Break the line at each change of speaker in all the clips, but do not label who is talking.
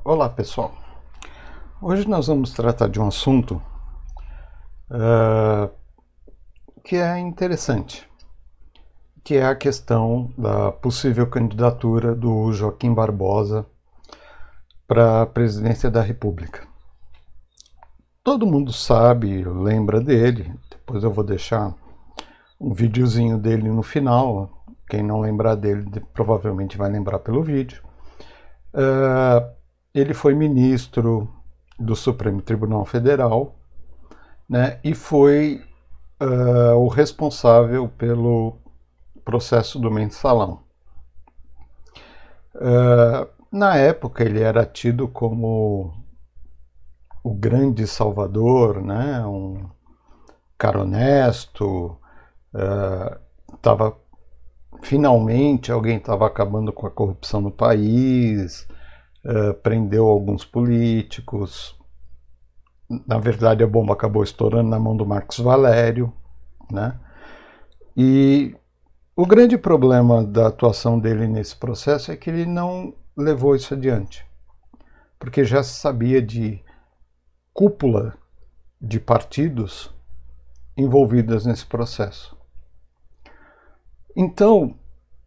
Olá pessoal, hoje nós vamos tratar de um assunto que é interessante, que é a questão da possível candidatura do Joaquim Barbosa para a presidência da República. Todo mundo sabe, lembra dele, depois eu vou deixar um videozinho dele no final, quem não lembrar dele provavelmente vai lembrar pelo vídeo. Ele foi ministro do Supremo Tribunal Federal, né, e foi o responsável pelo processo do mensalão. Na época ele era tido como o grande salvador, né, um cara honesto, finalmente alguém estava acabando com a corrupção no país, prendeu alguns políticos. Na verdade, a bomba acabou estourando na mão do Marcos Valério, né? E o grande problema da atuação dele nesse processo é que ele não levou isso adiante, porque já se sabia de cúpula de partidos envolvidas nesse processo. Então,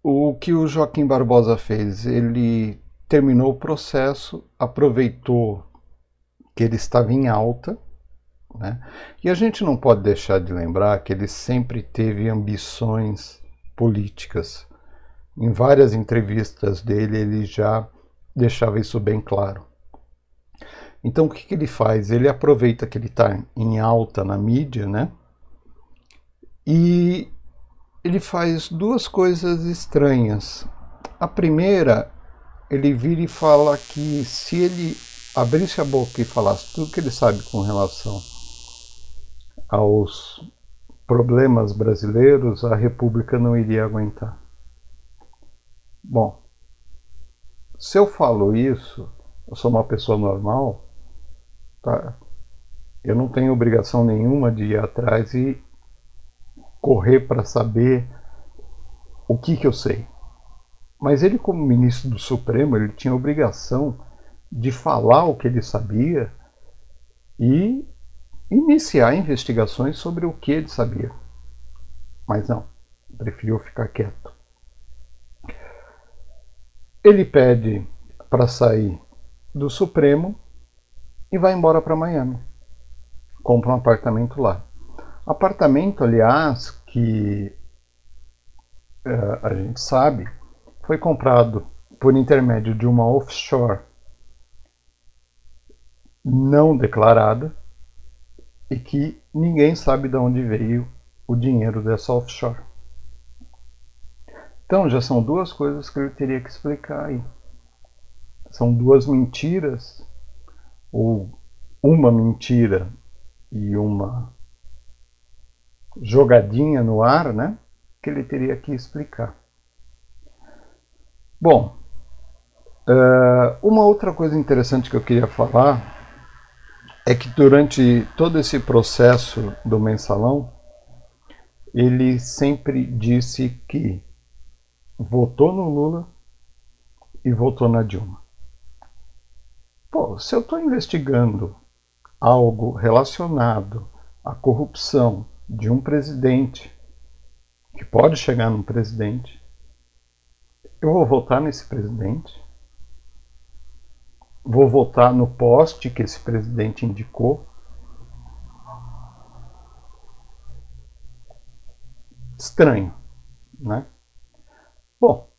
o que o Joaquim Barbosa fez? Ele terminou o processo, aproveitou que ele estava em alta, né? E a gente não pode deixar de lembrar que ele sempre teve ambições políticas. Em várias entrevistas dele, ele já deixava isso bem claro. Então, o que ele faz? Ele aproveita que ele está em alta na mídia, né? E ele faz duas coisas estranhas. A primeira, ele vira e fala que se ele abrisse a boca e falasse tudo que ele sabe com relação aos problemas brasileiros, a República não iria aguentar. Bom, se eu falo isso, eu sou uma pessoa normal, tá? Eu não tenho obrigação nenhuma de ir atrás e correr para saber o que eu sei. Mas ele, como ministro do Supremo, ele tinha a obrigação de falar o que ele sabia e iniciar investigações sobre o que ele sabia. Mas não, preferiu ficar quieto. Ele pede para sair do Supremo e vai embora para Miami. Compra um apartamento lá. Apartamento, aliás, que a gente sabe, foi comprado por intermédio de uma offshore não declarada e que ninguém sabe de onde veio o dinheiro dessa offshore. Então já são duas coisas que ele teria que explicar aí. São duas mentiras, ou uma mentira e uma jogadinha no ar, né? Que ele teria que explicar. Bom, uma outra coisa interessante que eu queria falar é que durante todo esse processo do mensalão, ele sempre disse que votou no Lula e votou na Dilma. Pô, se eu estou investigando algo relacionado à corrupção de um presidente, que pode chegar num presidente, eu vou votar nesse presidente? Vou votar no poste que esse presidente indicou? Estranho, né? Bom,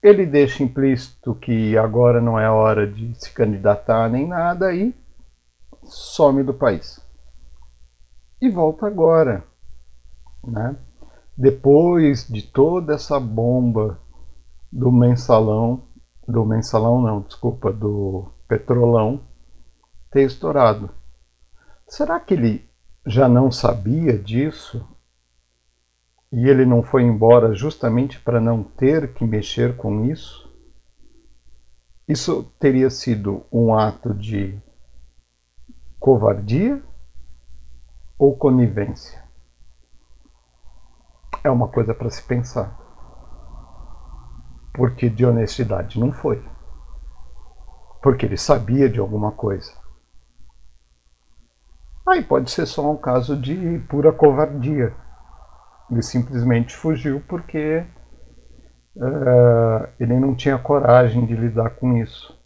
ele deixa implícito que agora não é hora de se candidatar nem nada e some do país. E volta agora, né? Depois de toda essa bomba do mensalão não, desculpa, do petrolão ter estourado. Será que ele já não sabia disso? E ele não foi embora justamente para não ter que mexer com isso? Isso teria sido um ato de covardia ou conivência? É uma coisa para se pensar. Porque de honestidade não foi. porque ele sabia de alguma coisa. Aí pode ser só um caso de pura covardia. Ele simplesmente fugiu porque ele não tinha coragem de lidar com isso.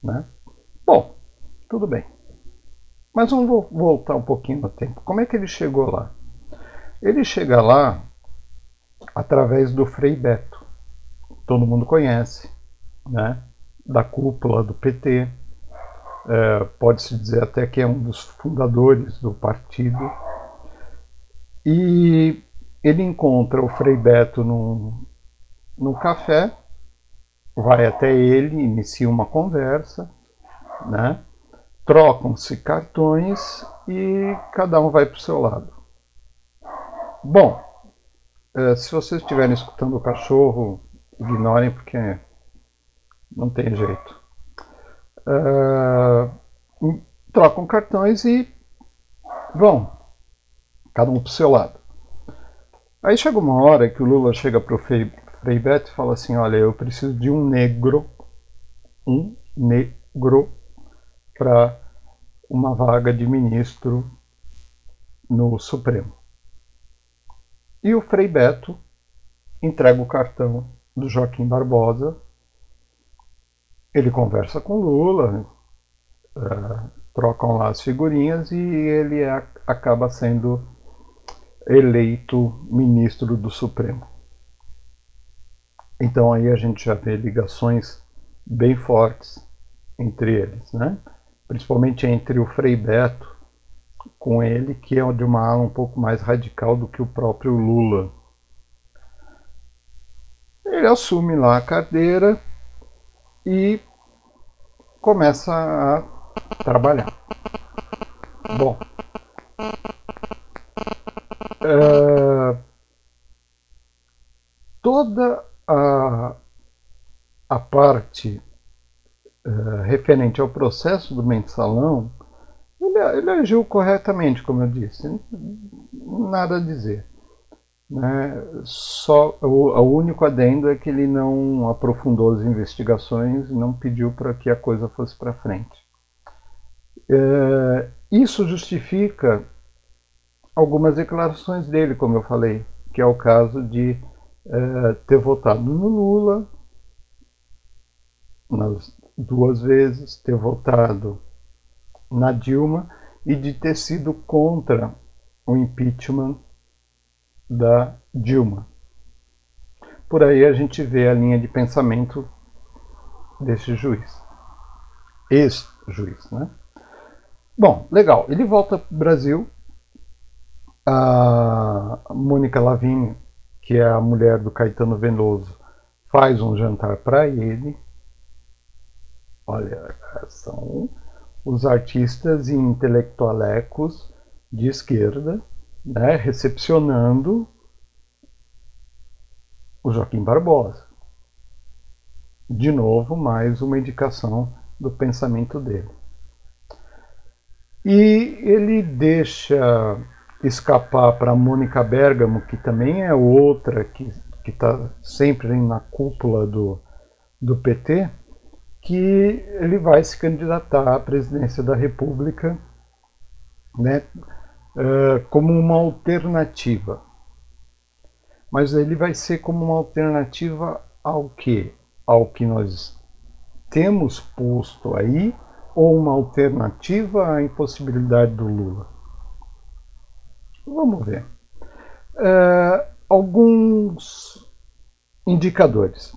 Né? Bom, tudo bem. Mas vamos voltar um pouquinho no tempo. Como é que ele chegou lá? Ele chega lá através do Frei Beto. Todo mundo conhece, né? Da cúpula do PT. Pode-se dizer até que é um dos fundadores do partido. E ele encontra o Frei Beto num café, vai até ele, inicia uma conversa, né? Trocam-se cartões e cada um vai para o seu lado. Bom, se vocês estiverem escutando o cachorro, ignorem porque não tem jeito. Trocam cartões e vão, cada um para o seu lado. Aí chega uma hora que o Lula chega para o Frei Beto e fala assim, olha, eu preciso de um negro para uma vaga de ministro no Supremo. E o Frei Beto entrega o cartão do Joaquim Barbosa, ele conversa com o Lula, trocam lá as figurinhas e ele acaba sendo eleito ministro do Supremo. Então aí a gente já vê ligações bem fortes entre eles, né? Principalmente entre o Frei Beto com ele, que é de uma ala um pouco mais radical do que o próprio Lula. Ele assume lá a cadeira e começa a trabalhar. Bom, toda a parte referente ao processo do mensalão, ele agiu corretamente, como eu disse, nada a dizer. Né? Só o único adendo é que ele não aprofundou as investigações e não pediu para que a coisa fosse para frente. Isso justifica algumas declarações dele, como eu falei, que é o caso de ter votado no Lula nas 2 vezes, ter votado na Dilma e de ter sido contra o impeachment da Dilma. Por aí a gente vê a linha de pensamento desse juiz. Ex-juiz, né? Bom, legal. Ele volta para o Brasil. A Mônica Lavín, que é a mulher do Caetano Veloso, faz um jantar para ele. Olha, são os artistas e intelectualecos de esquerda, né, recepcionando o Joaquim Barbosa. De novo, mais uma indicação do pensamento dele. E ele deixa escapar para Mônica Bergamo, que também é outra que está sempre na cúpula do PT, que ele vai se candidatar à presidência da República, né, como uma alternativa. Mas ele vai ser como uma alternativa ao quê? Ao que nós temos posto aí, ou uma alternativa à impossibilidade do Lula? Vamos ver. Alguns indicadores.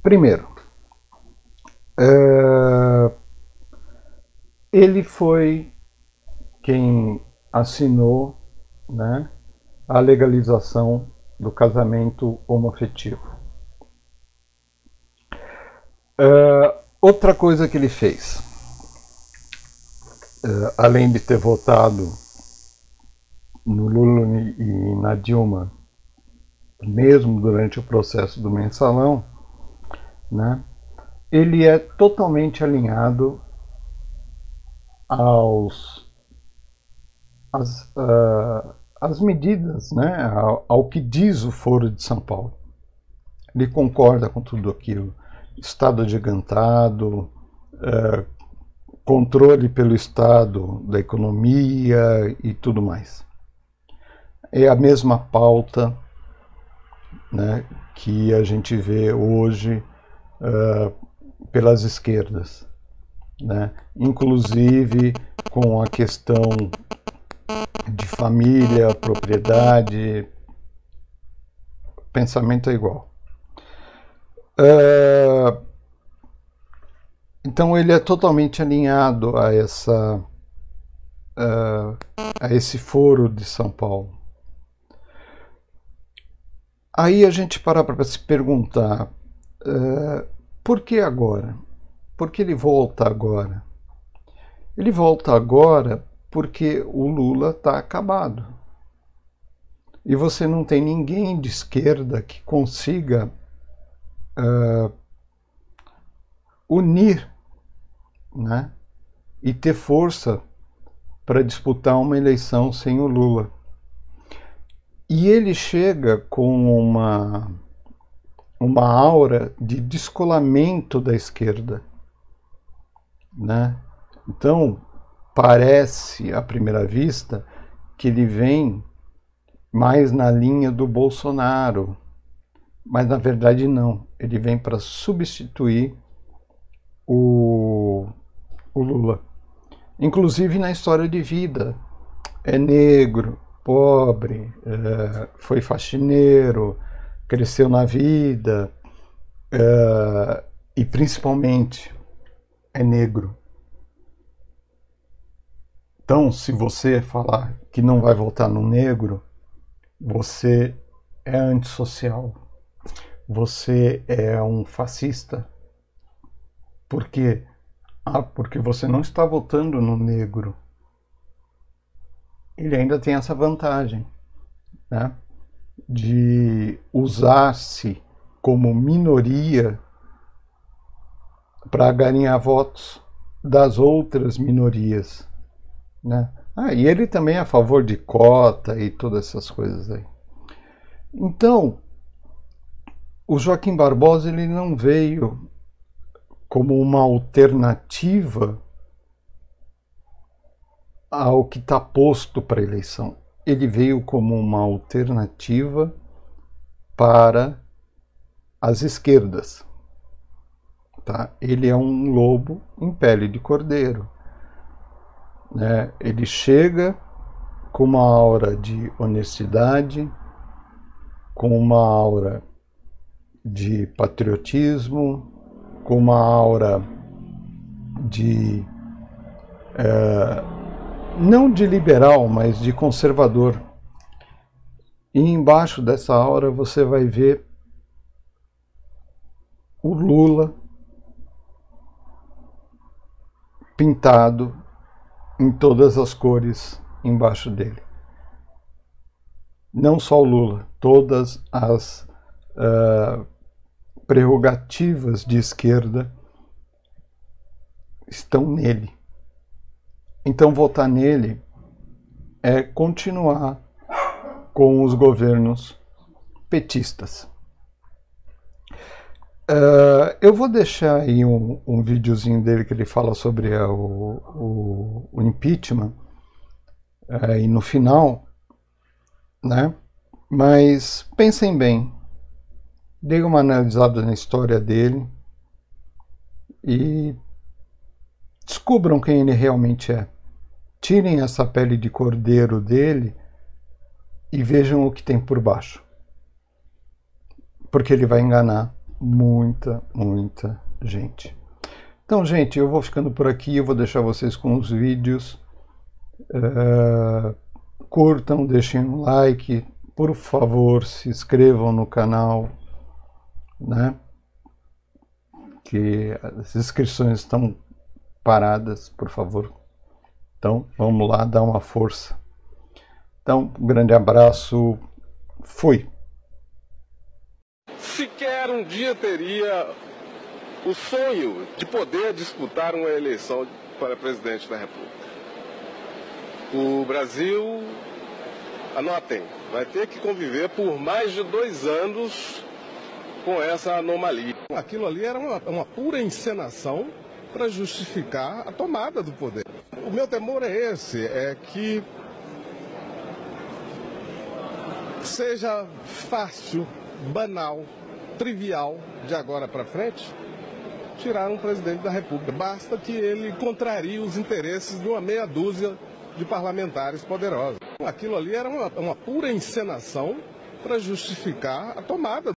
Primeiro, ele foi quem assinou, né, a legalização do casamento homoafetivo. Outra coisa que ele fez, além de ter votado no Lula e na Dilma, mesmo durante o processo do mensalão, né, ele é totalmente alinhado às medidas, né, ao que diz o Foro de São Paulo. Ele concorda com tudo aquilo Estado agigantado, controle pelo Estado da economia e tudo mais. É a mesma pauta, né, que a gente vê hoje pelas esquerdas, né? Inclusive com a questão de família, propriedade, pensamento é igual. Então ele é totalmente alinhado a esse foro de São Paulo. Aí a gente para se perguntar, por que agora? Por que ele volta agora? Ele volta agora porque o Lula está acabado. E você não tem ninguém de esquerda que consiga unir, né, e ter força para disputar uma eleição sem o Lula. E ele chega com uma aura de descolamento da esquerda, né? Então, parece, à primeira vista, que ele vem mais na linha do Bolsonaro, mas na verdade não. Ele vem para substituir o Lula. Inclusive na história de vida. É negro, pobre, foi faxineiro, cresceu na vida, e principalmente é negro. Então, se você falar que não vai votar no negro, você é antissocial, você é um fascista. Por quê? Porque você não está votando no negro. Ele ainda tem essa vantagem, né, de usar-se como minoria para ganhar votos das outras minorias, né? E ele também é a favor de cota e todas essas coisas aí. Então, o Joaquim Barbosa ele não veio como uma alternativa ao que está posto para a eleição. Ele veio como uma alternativa para as esquerdas. Tá? Ele é um lobo em pele de cordeiro, né? Ele chega com uma aura de honestidade, com uma aura de patriotismo, com uma aura de não de liberal, mas de conservador. E embaixo dessa aura você vai ver o Lula pintado em todas as cores embaixo dele. Não só o Lula, todas as prerrogativas de esquerda estão nele. Então votar nele é continuar com os governos petistas. Eu vou deixar aí um videozinho dele que ele fala sobre o impeachment e no final, né? Mas pensem bem, deem uma analisada na história dele e descubram quem ele realmente é. Tirem essa pele de cordeiro dele e vejam o que tem por baixo. Porque ele vai enganar muita gente. Então, gente, eu vou ficando por aqui. Eu vou deixar vocês com os vídeos. Curtam, deixem um like. Por favor, se inscrevam no canal, né? Que as inscrições estão paradas, por favor. Então, vamos lá, dar uma força. Então, um grande abraço. Fui.
Sequer um dia teria o sonho de poder disputar uma eleição para presidente da República. O Brasil, anotem, vai ter que conviver por mais de 2 anos com essa anomalia. Aquilo ali era uma pura encenação para justificar a tomada do poder. O meu temor é esse, é que seja fácil, banal, trivial, de agora para frente, tirar um presidente da República. Basta que ele contrarie os interesses de uma meia dúzia de parlamentares poderosos. Aquilo ali era uma pura encenação para justificar a tomada